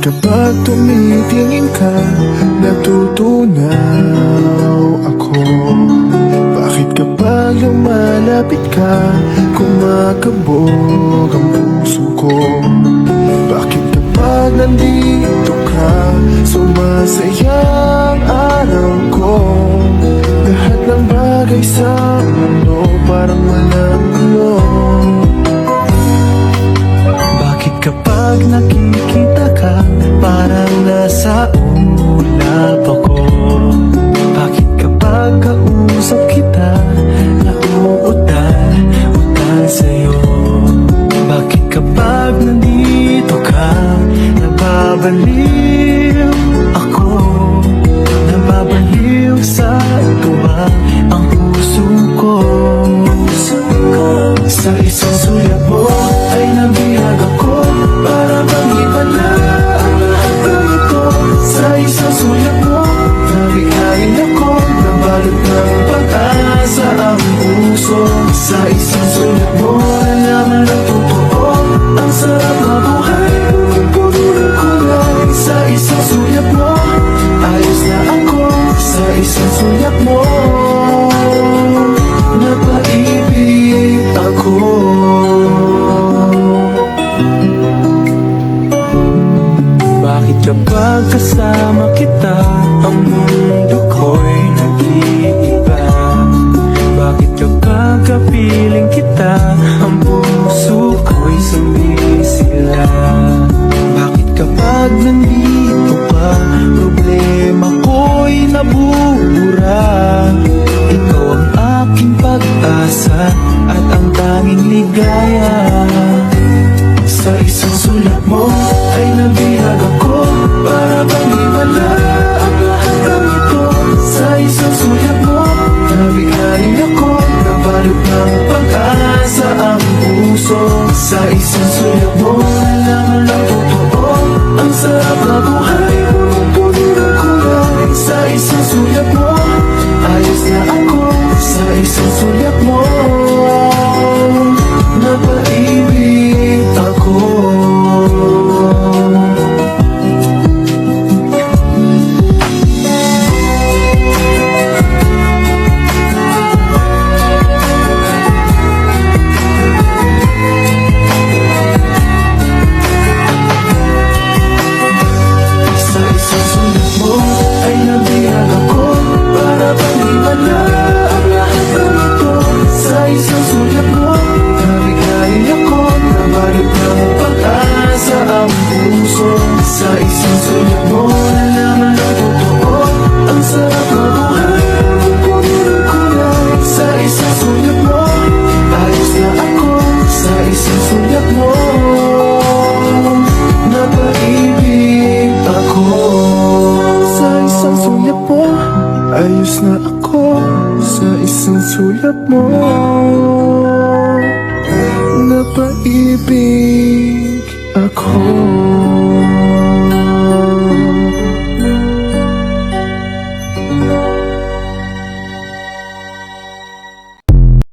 kapag tumitingin ka, natutunaw ako? Bakit kapag lumalapit ka, kumakabog ang puso ko? Bakit kapag nandito ka, sumasaya ang araw ko? Lahat ng bagay sa mundo parang walang gulo. Bakit kapag nakikita ka, parang nasa ulap ako? Bakit kapag kausap kita, nauutal sa'yo? Bakit kapag nandito ka, nababaliw ako? Nababaliw sa tuwa ang puso ko. Sa isang sulat mo ay nabihag ako, para bang iba na ang lahat ng ito. Sa isang sulat mo, nabiglayin ako, nabalot ng pag-asa ang puso. Sa isang sulat mo, nalaman ang totoo, ang sarap na buhay, puno ng kulay. Sa isang sulat mo, ayos na ako. Sa isang sulat mo, napaibig ako. Bakit kapag kasama kita, ang mundo ko'y nag-iiba? Bakit kapag kapiling kita, ang puso ko'y sumisila? Bakit kapag nandito ka, problema ko'y nabubura? Ikaw ang aking pag-asa at ang tanging ligaya. Sa isang sulat mo ay nabihag ako, para bang iwala ang lahat ng ito. Sa isang sulat mo, nabigayin ako, nabalot ng pag-asa ang puso. Sa isang sulat mo, nalaman ang totoo, ang sarap na buhay, punong-puno ng kulay. Sa isang sulat mo, ayos na ako. Sa isang sulat mo, napaibig ako. Sa isang sulat mo ay nabihag ako, para bang iwala ang lahat ng ito. Sa isang sulat mo, nabigayin ako, nabalot ng pag-asa ang puso. Sa isang sulat mo, nalaman ang totoo, ang sarap na buhay, puno ng kulay. Sa isang sulat mo, ayos na ako. Sa isang sulat mo, napaibig ako. Sa isang sulat mo, ayos na ako. Sa isang sulat mo,